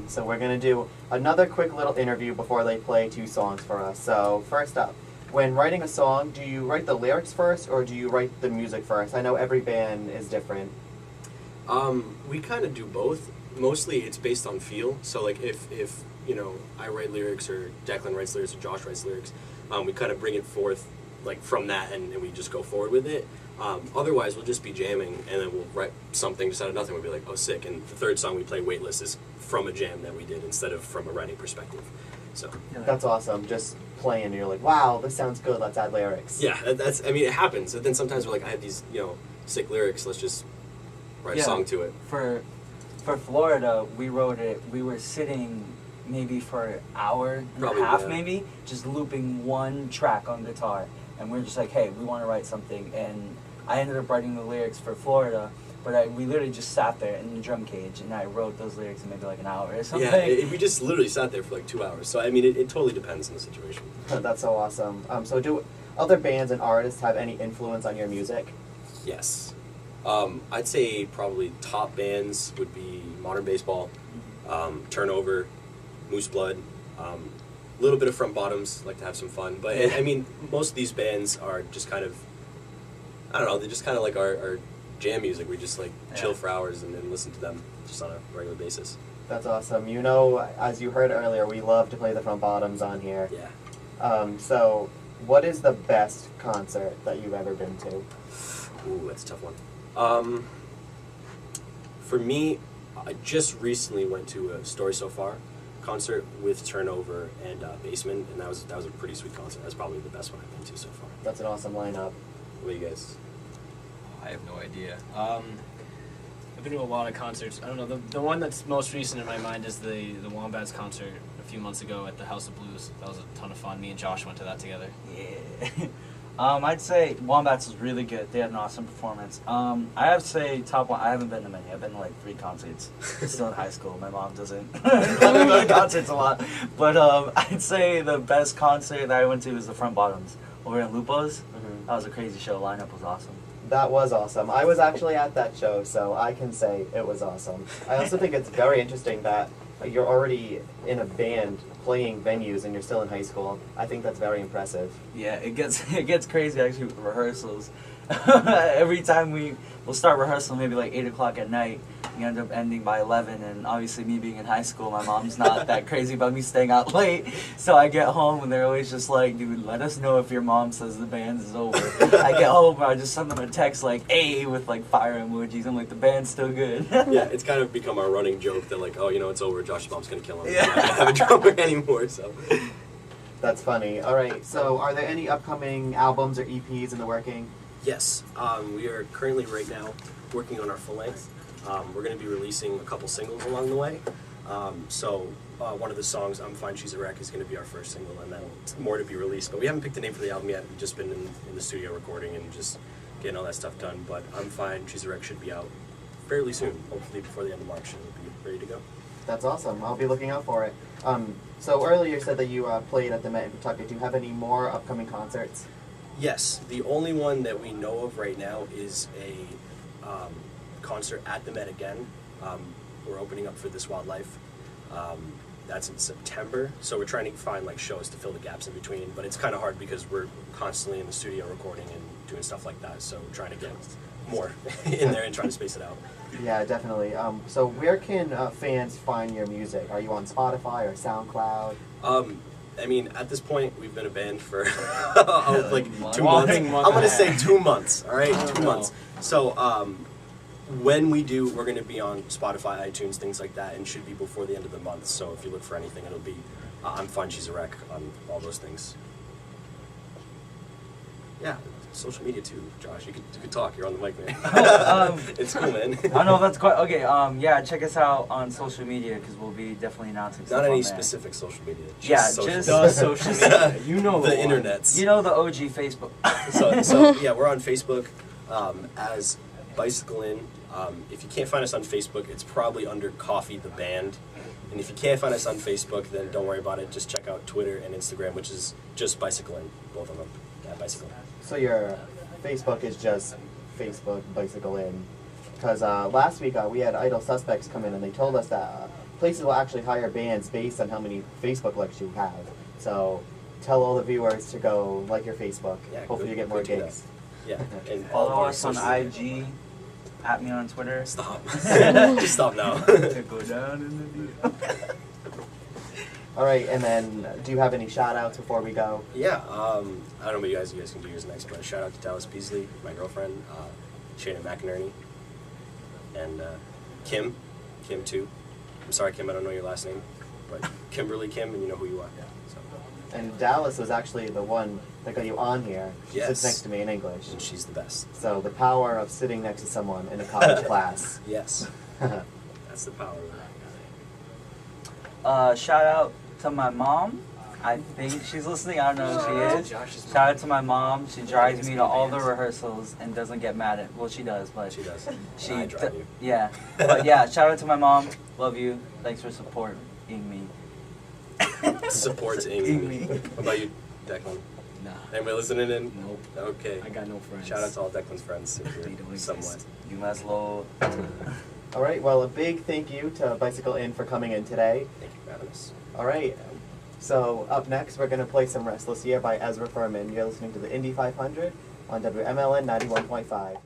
so we're going to do another quick little interview before they play 2 songs for us. So first up, when writing a song, do you write the lyrics first or do you write the music first? I know every band is different. We kind of do both. Mostly it's based on feel. So like if you know, I write lyrics or Declan writes lyrics or Josh writes lyrics, we kind of bring it forth like from that and we just go forward with it. Otherwise we'll just be jamming and then we'll write something just out of nothing. We'll be like, oh sick. And the third song we play, Weightless, is from a jam that we did instead of from a writing perspective. So that's awesome. Just playing and you're like, wow, this sounds good, let's add lyrics. Yeah, that's, I mean, it happens. And then sometimes we're like, I have these, you know, sick lyrics, let's just write a song to it. For Florida, we wrote it, we were sitting maybe for an hour and a half, maybe, just looping one track on guitar. And we're just like, hey, we want to write something. And I ended up writing the lyrics for Florida, but we literally just sat there in the drum cage and I wrote those lyrics in maybe like an hour or something. Yeah, we just literally sat there for like 2 hours. So, I mean, it totally depends on the situation. That's so awesome. So do other bands and artists have any influence on your music? Yes. I'd say probably top bands would be Modern Baseball, Turnover, Moose Blood, a little bit of Front Bottoms, like to have some fun. But, I mean, most of these bands are just kind of, I don't know, they're just kind of like our jam music. We just like chill for hours and then listen to them just on a regular basis. That's awesome. You know, as you heard earlier, we love to play the Front Bottoms on here. Yeah. So what is the best concert that you've ever been to? Ooh, that's a tough one. For me, I just recently went to a Story So Far concert with Turnover and Basement, and that was a pretty sweet concert. That's probably the best one I've been to so far. That's an awesome lineup. What do you guys? I have no idea. I've been to a lot of concerts. I don't know. The one that's most recent in my mind is the Wombats concert a few months ago at the House of Blues. That was a ton of fun. Me and Josh went to that together. Yeah. I'd say Wombats was really good. They had an awesome performance. I have to say top one. I haven't been to many. I've been to like 3 concerts. Still in high school. My mom doesn't let me go to concerts a lot. But I'd say the best concert that I went to was the Front Bottoms over in Lupo's. Mm-hmm. That was a crazy show. Lineup was awesome. That was awesome. I was actually at that show, so I can say it was awesome. I also think it's very interesting that you're already in a band playing venues and you're still in high school. I think that's very impressive. Yeah, it gets crazy actually with rehearsals. Every time we'll start rehearsal maybe like 8 o'clock at night, we end up ending by 11, and obviously me being in high school, my mom's not that crazy about me staying out late, so I get home and they're always just like, dude, let us know if your mom says the band is over. I get home and I just send them a text like, hey, with like fire emojis. I'm like, the band's still good. Yeah, it's kind of become our running joke that like, oh, you know, it's over, Josh's mom's gonna kill him. Yeah. We're not gonna have a drummer anymore, so. That's funny. All right, so are there any upcoming albums or EPs in the working? Yes, we are currently right now working on our full length. We're going to be releasing a couple singles along the way. One of the songs, I'm Fine, She's a Wreck, is going to be our first single, and then more to be released. But we haven't picked the name for the album yet. We've just been in the studio recording and just getting all that stuff done. But I'm Fine, She's a Wreck should be out fairly soon, hopefully before the end of March, and it'll be ready to go. That's awesome. I'll be looking out for it. So earlier you said that you played at the Met in Pawtucket. Do you have any more upcoming concerts? Yes, the only one that we know of right now is a concert at the Met again. We're opening up for This Wildlife. That's in September, so we're trying to find like shows to fill the gaps in between, but it's kind of hard because we're constantly in the studio recording and doing stuff like that, so we're trying to get more in there and trying to space it out. Yeah, definitely. So where can fans find your music? Are you on Spotify or SoundCloud? I mean, at this point, we've been a band for like 2 months. I'm going to say 2 months, all right? 2 months. So when we do, we're going to be on Spotify, iTunes, things like that, and should be before the end of the month. So if you look for anything, it'll be I'm Fine, She's a Wreck on all those things. Yeah, social media too, Josh. You could talk. You're on the mic, man. It's cool, man. I know that's quite okay. Yeah, check us out on social media because we'll be definitely announcing stuff. Not any on there. specific social media. Just The social media. You know the internets. You know the OG Facebook. so yeah, we're on Facebook as Bicycle In. If you can't find us on Facebook, it's probably under Coffee the Band. And if you can't find us on Facebook, then don't worry about it. Just check out Twitter and Instagram, which is just Bicycle In, both of them. Yeah, Bicycle In. So your Facebook is just Facebook Bicycle In. Because last week we had Idle Suspects come in and they told us that places will actually hire bands based on how many Facebook likes you have. So tell all the viewers to go like your Facebook. Yeah, Hopefully go- you get go more do that. gigs. Yeah. And all of Follow our us on social media. IG. At me on Twitter. Stop. Just stop now. To go down in the deep. All right, and then do you have any shout outs before we go? Yeah, I don't know about you guys can do yours next, but shout out to Dallas Beasley, my girlfriend, Shannon McInerney, and Kim too. I'm sorry, Kim, I don't know your last name, but Kimberly Kim, and you know who you are. So. And Dallas was actually the one that got you on here. She Yes. sits next to me in English. And she's the best. So the power of sitting next to someone in a college class. Yes, that's the power of it. Shout out to my mom. I think she's listening. I don't know if she is. Josh's mom. Shout out to my mom. She drives me to all the rehearsals and doesn't get mad at. Well, she does, but She does. she. I drive you. Yeah, but yeah. Shout out to my mom. Love you. Thanks for supporting me. Supports Ing Amy. me. What about you, Declan? Nah. Anybody listening in? Nope. Okay. I got no friends. Shout out to all Declan's friends, if They you're don't somewhat. exist. You must low. All right, well, a big thank you to Bicycle Inn for coming in today. Thank you for having us. All right, so up next, we're going to play some Restless Year by Ezra Furman. You're listening to the Indy 500 on WMLN 91.5.